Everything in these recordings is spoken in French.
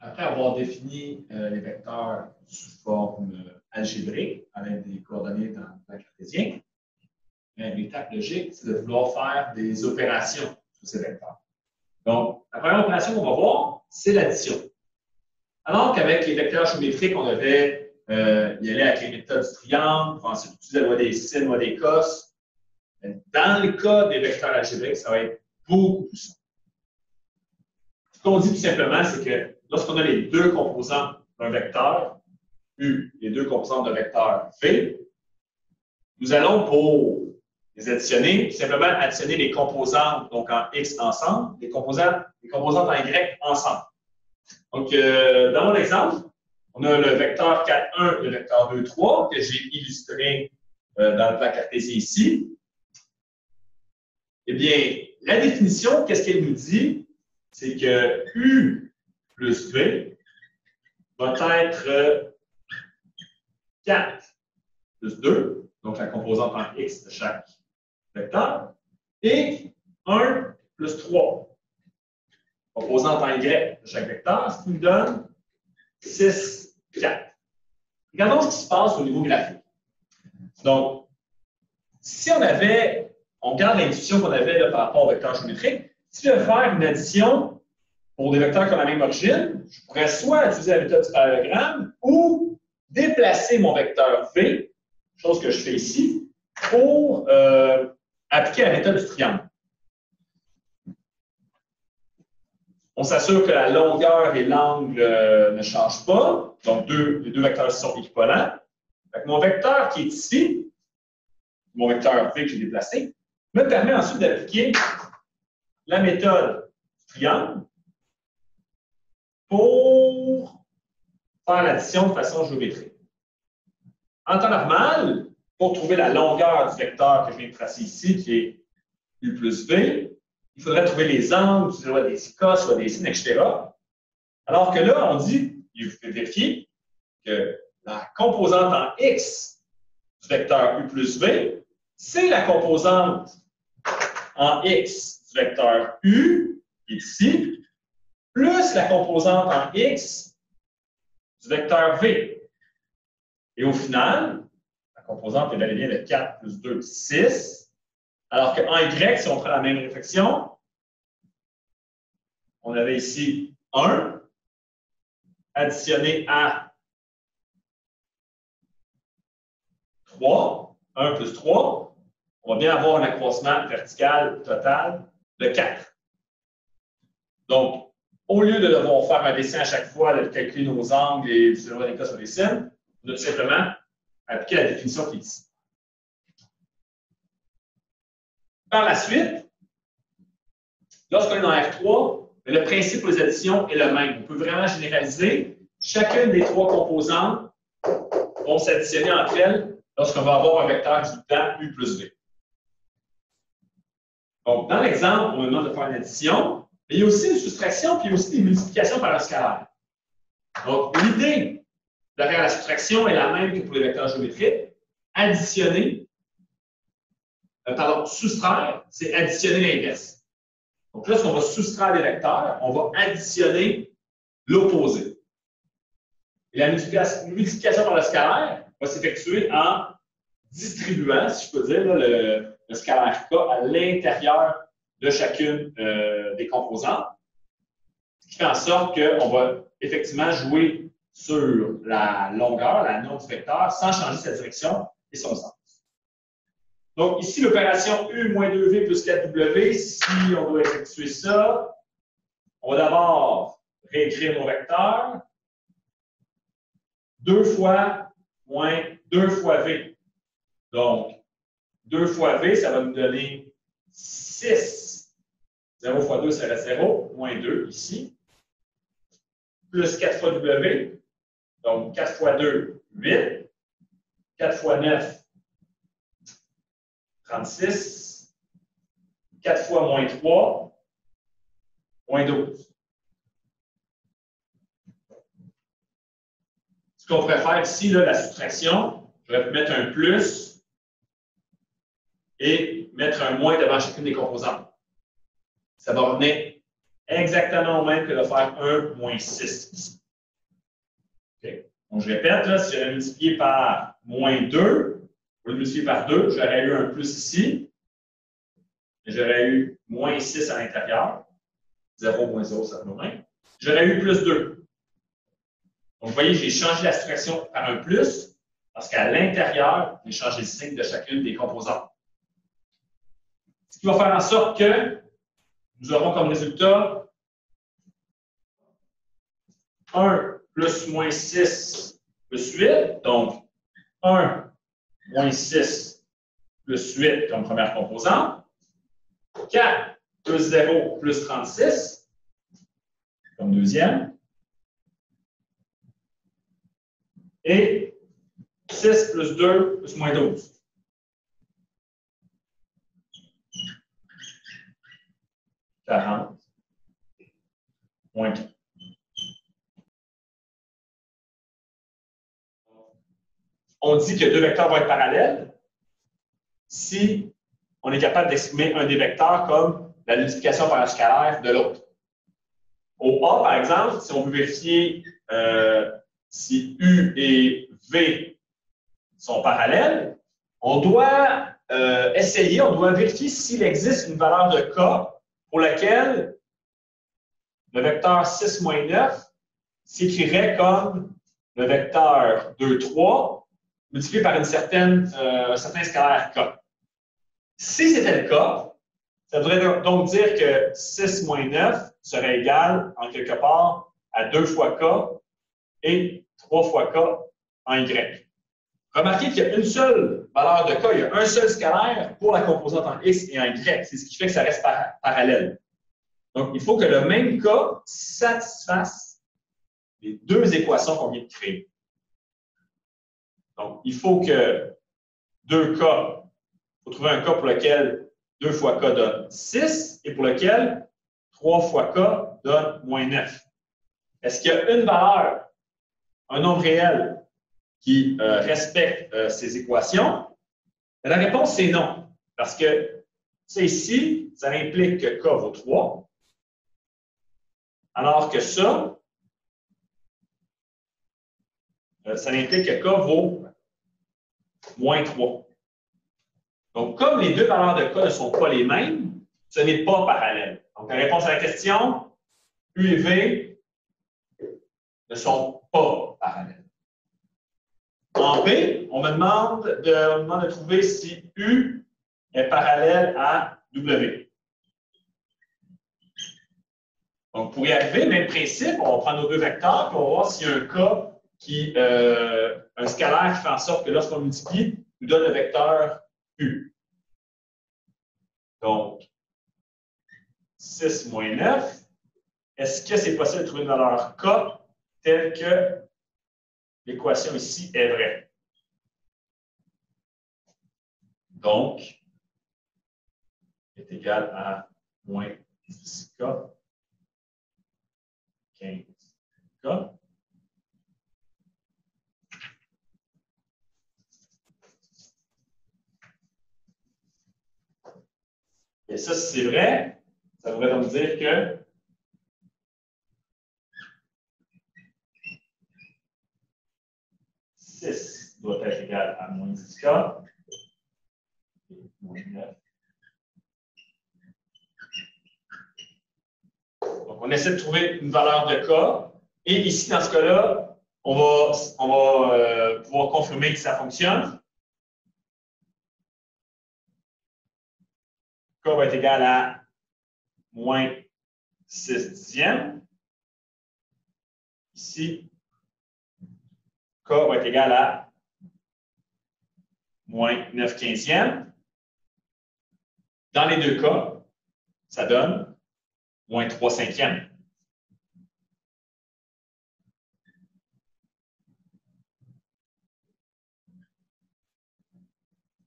après avoir défini les vecteurs sous forme algébrique, avec des coordonnées dans le plan cartésien, l'étape logique, c'est de vouloir faire des opérations sur ces vecteurs. Donc, la première opération qu'on va voir, c'est l'addition. Alors qu'avec les vecteurs géométriques, on devait y aller avec les méthodes du triangle, pour ensuite utiliser la loi des sines, la loi des cos. Dans le cas des vecteurs algébriques, ça va être beaucoup plus simple. Ce qu'on dit tout simplement, c'est que lorsqu'on a les deux composants d'un vecteur, U, les deux composantes d'un vecteur V, nous allons, pour les additionner, tout simplement additionner les composantes, donc en X ensemble, les composantes en Y ensemble. Donc, dans mon exemple, on a le vecteur 4, 1 et le vecteur 2, 3 que j'ai illustré dans le plan cartésien ici. Eh bien, la définition, qu'est-ce qu'elle nous dit? C'est que U plus V va être 4 plus 2, donc la composante en X de chaque vecteur, et 1 plus 3, composante en Y de chaque vecteur, ce qui nous donne 6, 4. Regardons ce qui se passe au niveau graphique. Donc, si on regarde l'intuition qu'on avait là, par rapport au vecteur géométrique, si je veux faire une addition pour des vecteurs qui ont la même origine, je pourrais soit utiliser la méthode du parallélogramme ou déplacer mon vecteur V, chose que je fais ici, pour appliquer la méthode du triangle. On s'assure que la longueur et l'angle ne changent pas, donc les deux vecteurs sont équivalents. Mon vecteur qui est ici, mon vecteur V que j'ai déplacé, me permet ensuite d'appliquer la méthode du triangle pour faire l'addition de façon géométrique. En temps normal, pour trouver la longueur du vecteur que je viens de tracer ici, qui est U plus V, il faudrait trouver les angles, soit des cos, soit des sines, etc. Alors que là, on dit, il faut vérifier que la composante en X du vecteur U plus V, c'est la composante en X du vecteur U, qui est ici, plus la composante en X du vecteur V. Et au final, la composante est bel et bien de 4 plus 2, 6. Alors qu'en Y, si on prend la même réflexion, on avait ici 1 additionné à 3, 1 plus 3, on va bien avoir un accroissement vertical total de 4. Donc, au lieu de devoir faire un dessin à chaque fois, de calculer nos angles et utiliser les cas sur les sines, on a tout simplement appliqué la définition qui est ici. Par la suite, lorsqu'on est dans R3, le principe pour les additions est le même. On peut vraiment généraliser. Chacune des trois composantes vont s'additionner entre elles lorsqu'on va avoir un vecteur résultant U plus V. Donc, dans l'exemple, on me demande de faire une addition, mais il y a aussi une soustraction, puis il y a aussi des multiplications par un scalaire. Donc, l'idée derrière la soustraction est la même que pour les vecteurs géométriques. Soustraire, c'est additionner l'inverse. Donc, lorsqu'on va soustraire des vecteurs, on va additionner l'opposé. Et la multiplication par le scalaire va s'effectuer en distribuant, si je peux dire, là, le scalaire K à l'intérieur de chacune des composantes. Ce qui fait en sorte qu'on va effectivement jouer sur la longueur, la norme du vecteur, sans changer sa direction et son sens. Donc, ici, l'opération U moins 2V plus 4W, si on doit effectuer ça, on va d'abord réécrire mon vecteur. 2 fois moins 2 fois V. Donc, 2 fois V, ça va nous donner 6. 0 fois 2, ça reste 0. Moins 2 ici. Plus 4 fois W. Donc, 4 fois 2, 8. 4 fois 9, 36. 4 fois moins 3, moins 12. Ce qu'on pourrait faire ici, là, la soustraction, je vais mettre un plus et mettre un moins devant chacune des composantes. Ça va donner exactement au même que de faire 1 moins 6 ici. Okay. Donc, je répète, là, si j'avais multiplié par moins 2, au lieu de multiplier par 2, j'aurais eu un plus ici. J'aurais eu moins 6 à l'intérieur. 0 moins 0, ça fait moins. J'aurais eu plus 2. Donc, vous voyez, j'ai changé la soustraction par un plus parce qu'à l'intérieur, j'ai changé le signe de chacune des composantes. Ce qui va faire en sorte que nous aurons comme résultat 1 plus moins 6 plus 8. Donc, 1 moins 6 plus 8 comme première composante. 4 plus 0 plus 36 comme deuxième. Et 6 plus 2 plus moins 12. Moins 3. On dit que deux vecteurs vont être parallèles si on est capable d'exprimer un des vecteurs comme la multiplication par un scalaire de l'autre. Au A, par exemple, si on veut vérifier si U et V sont parallèles, on doit on doit vérifier s'il existe une valeur de K pour laquelle le vecteur 6 moins 9 s'écrirait comme le vecteur 2, 3 multiplié par un certain scalaire K. Si c'était le cas, ça voudrait donc dire que 6 moins 9 serait égal, en quelque part, à 2 fois K et 3 fois K en Y. Remarquez qu'il y a une seule valeur de K, il y a un seul scalaire pour la composante en X et en Y. C'est ce qui fait que ça reste parallèle. Donc, il faut que le même K satisfasse les deux équations qu'on vient de créer. Donc, il faut que 2K, il faut trouver un K pour lequel 2 fois K donne 6 et pour lequel 3 fois K donne moins 9. Est-ce qu'il y a une valeur, un nombre réel, qui respecte ces équations? La réponse, c'est non. Parce que ça ici, ça implique que K vaut 3, alors que ça implique que K vaut moins 3. Donc, comme les deux valeurs de K ne sont pas les mêmes, ce n'est pas parallèle. Donc, la réponse à la question, U et V ne sont pas parallèles. En B, on me demande de trouver si U est parallèle à W. Donc, pour y arriver, même principe, on va prendre nos deux vecteurs et on va voir s'il y a un cas un scalaire qui fait en sorte que lorsqu'on multiplie, nous donne le vecteur U. Donc, 6 moins 9, est-ce que c'est possible de trouver une valeur K telle que l'équation ici est vraie? Donc, est égal à moins 10K, 15K. Et ça, si c'est vrai, ça voudrait donc dire que doit être égal à moins 10K et moins 9. Donc, on essaie de trouver une valeur de K. Et ici, dans ce cas-là, on va pouvoir confirmer que ça fonctionne. K va être égal à moins 6 dixièmes. Ici, K va être égal à moins 9 quinzièmes. Dans les deux cas, ça donne moins 3 cinquièmes.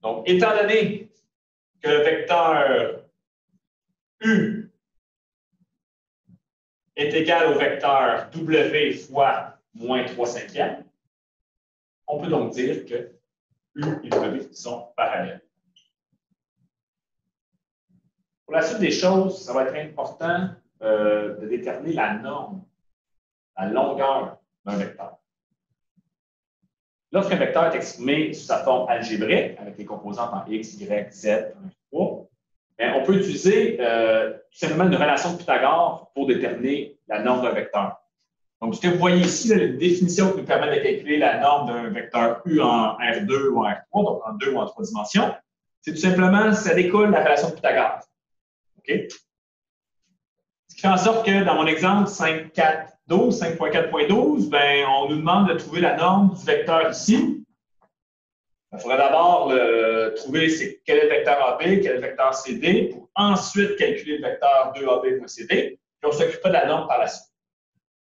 Donc, étant donné que le vecteur U est égal au vecteur W fois moins 3 cinquièmes, on peut donc dire que U et W sont parallèles. Pour la suite des choses, ça va être important de déterminer la norme, la longueur d'un vecteur. Lorsqu'un vecteur est exprimé sous sa forme algébrique, avec les composantes en x, y, z, 1, 3, on peut utiliser tout simplement une relation de Pythagore pour déterminer la norme d'un vecteur. Donc, ce que vous voyez ici, la définition qui nous permet de calculer la norme d'un vecteur U en R2 ou en R3, donc en 2 ou en 3 dimensions, c'est tout simplement, ça découle de la relation de Pythagore. OK? Ce qui fait en sorte que dans mon exemple 5.4.12, 5.4.12, on nous demande de trouver la norme du vecteur ici. Il faudrait d'abord trouver quel est le vecteur AB, quel est le vecteur CD, pour ensuite calculer le vecteur 2AB moins CD, puis on s'occupera de la norme par la suite.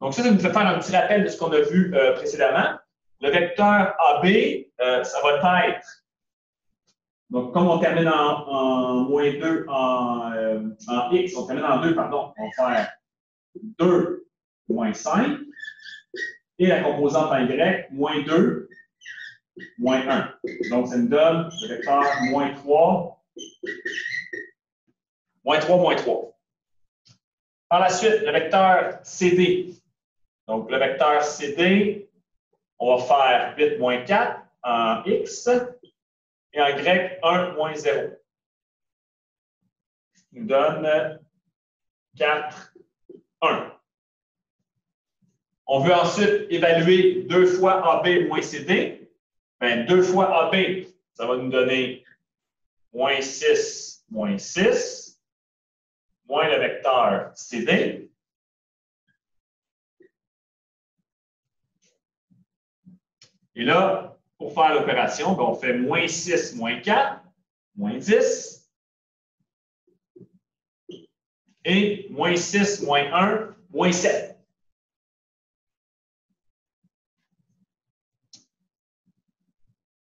Donc ça nous fait faire un petit rappel de ce qu'on a vu précédemment. Le vecteur AB, ça va être, donc comme on termine en moins 2 en X, on termine en 2, pardon, on va faire 2 moins 5, et la composante en Y, moins 2, moins 1. Donc ça nous donne le vecteur moins 3, moins 3, moins 3. Par la suite, le vecteur CD. Donc, le vecteur CD, on va faire 8 moins 4 en X et en Y, 1 moins 0. Ce qui nous donne 4, 1. On veut ensuite évaluer 2 fois AB moins CD. 2 fois AB, ça va nous donner moins 6, moins 6, moins le vecteur CD. Et là, pour faire l'opération, on fait moins 6, moins 4, moins 10. Et moins 6, moins 1, moins 7.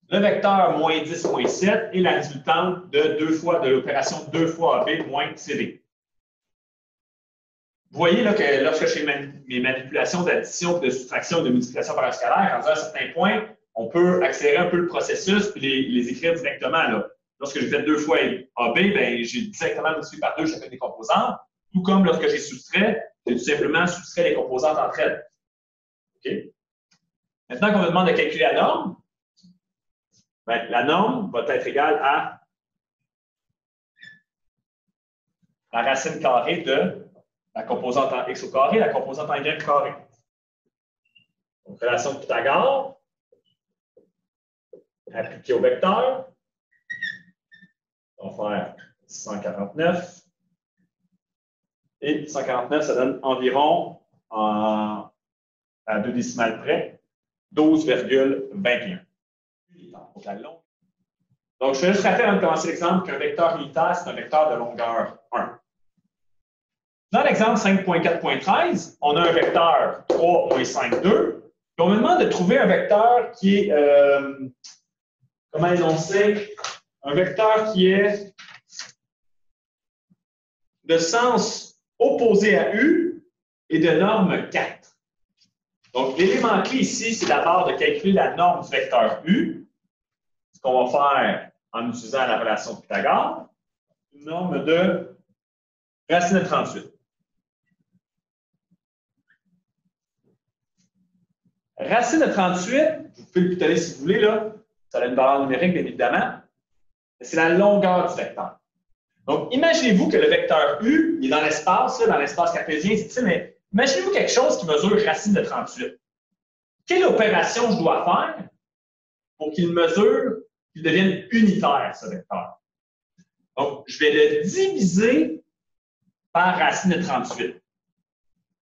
Le vecteur moins 10, moins 7 est la résultante de l'opération 2 fois AB moins CD. Vous voyez là, que lorsque je fais mes manipulations d'addition, de soustraction et de multiplication par un scalaire, à un certain point, on peut accélérer un peu le processus et les écrire directement. Là. Lorsque j'ai fait 2 fois AB, j'ai directement multiplié par 2 chacune des composantes. Tout comme lorsque j'ai soustrait, j'ai tout simplement soustrait les composantes entre elles. Okay? Maintenant qu'on me demande de calculer la norme, la norme va être égale à la racine carrée de la composante en x au carré, la composante en y au carré. Donc, relation de Pythagore appliquée au vecteur. On va faire 149. Et 149, ça donne environ, à 2 décimales près, 12,21. Donc, je vais juste rappeler avant de commencer l'exemple qu'un vecteur unitaire, c'est un vecteur de longueur 1. Dans l'exemple 5.4.13, on a un vecteur 3, moins 5, 2. Puis on me demande de trouver un vecteur qui est, comment énoncer, un vecteur qui est de sens opposé à U et de norme 4. Donc, l'élément clé ici, c'est d'abord de calculer la norme du vecteur U, ce qu'on va faire en utilisant la relation de Pythagore, une norme de racine de 38. Racine de 38, vous pouvez le pitonner si vous voulez, là, ça a une valeur numérique, bien évidemment, c'est la longueur du vecteur. Donc, imaginez-vous que le vecteur U il est dans l'espace cartésien, c'est ça, mais imaginez-vous quelque chose qui mesure racine de 38. Quelle opération je dois faire pour qu'il mesure, qu'il devienne unitaire, ce vecteur? Donc, je vais le diviser par racine de 38.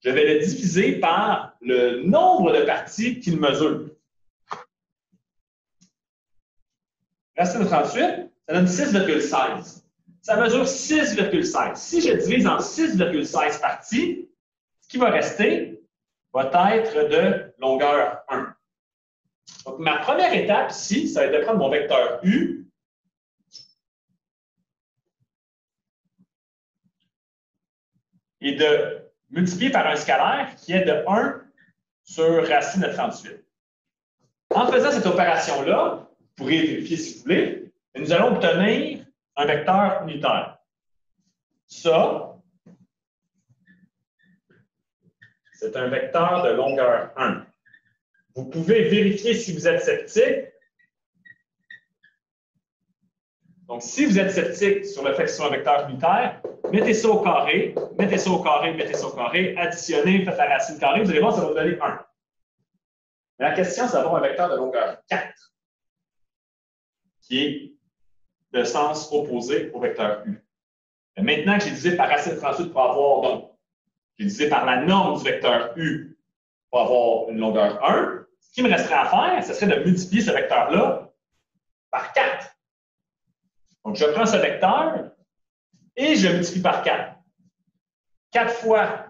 Je vais le diviser par le nombre de parties qu'il mesure. Racine de 38, ça donne 6,16. Ça mesure 6,16. Si je divise en 6,16 parties, ce qui va rester va être de longueur 1. Donc, ma première étape ici, ça va être de prendre mon vecteur U et de multiplier par un scalaire qui est de 1 sur racine de 38. En faisant cette opération-là, vous pourrez vérifier si vous voulez, nous allons obtenir un vecteur unitaire. Ça, c'est un vecteur de longueur 1. Vous pouvez vérifier si vous êtes sceptique. Donc, si vous êtes sceptique sur le fait que ce soit un vecteur unitaire, mettez ça au carré, mettez ça au carré, mettez ça au carré, additionnez, faites la racine carrée, vous allez voir, ça va vous donner 1. Mais la question, c'est d'avoir un vecteur de longueur 4 qui est de sens opposé au vecteur U. Et maintenant que j'ai divisé par racine 38 pour avoir, donc, j'ai divisé par la norme du vecteur U pour avoir une longueur 1, ce qui me resterait à faire, ce serait de multiplier ce vecteur-là par 4. Donc, je prends ce vecteur et je le multiplie par 4. 4 fois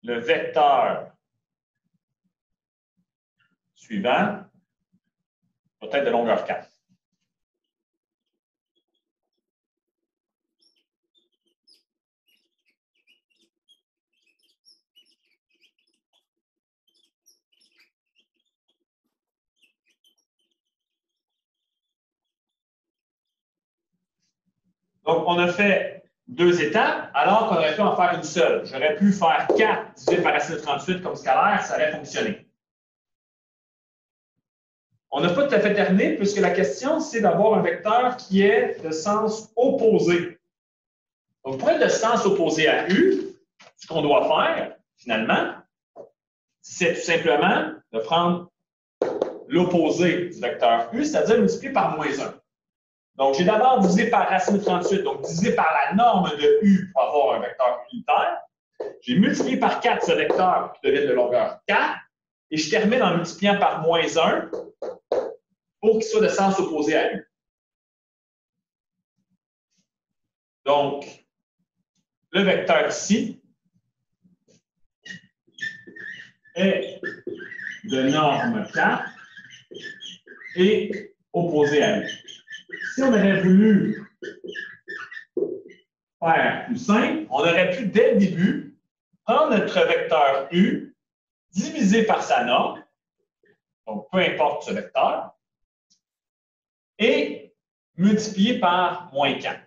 le vecteur suivant va être de longueur 4. Donc, on a fait 2 étapes, alors qu'on aurait pu en faire une seule. J'aurais pu faire 4 divisé par racine de 38 comme scalaire, ça aurait fonctionné. On n'a pas tout à fait terminé, puisque la question, c'est d'avoir un vecteur qui est de sens opposé. Donc, pour être de sens opposé à U, ce qu'on doit faire, finalement, c'est tout simplement de prendre l'opposé du vecteur U, c'est-à-dire multiplier par -1. Donc, j'ai d'abord divisé par racine de 38, donc divisé par la norme de U pour avoir un vecteur unitaire. J'ai multiplié par 4 ce vecteur qui devient de longueur 4, et je termine en multipliant par -1 pour qu'il soit de sens opposé à U. Donc, le vecteur ici est de norme 4 et opposé à U. Si on aurait voulu faire plus simple, on aurait pu, dès le début, prendre notre vecteur U, diviser par sa norme, donc peu importe ce vecteur, et multiplier par -4.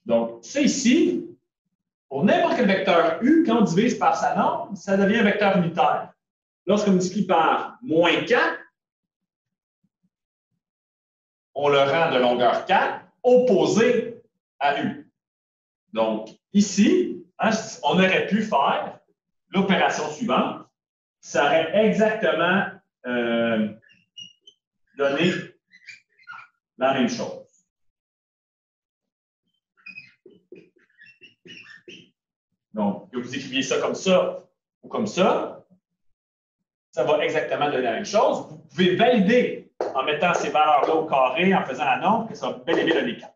Donc, ça ici, pour n'importe quel vecteur U, quand on divise par sa norme, ça devient un vecteur unitaire. Lorsqu'on multiplie par -4, on le rend de longueur 4, opposé à U. Donc, ici, hein, on aurait pu faire l'opération suivante. Ça aurait exactement donné la même chose. Donc, que vous écriviez ça ou comme ça va exactement donner la même chose. Vous pouvez valider en mettant ces valeurs-là au carré, en faisant la norme, que ça va bel et bien donner 4.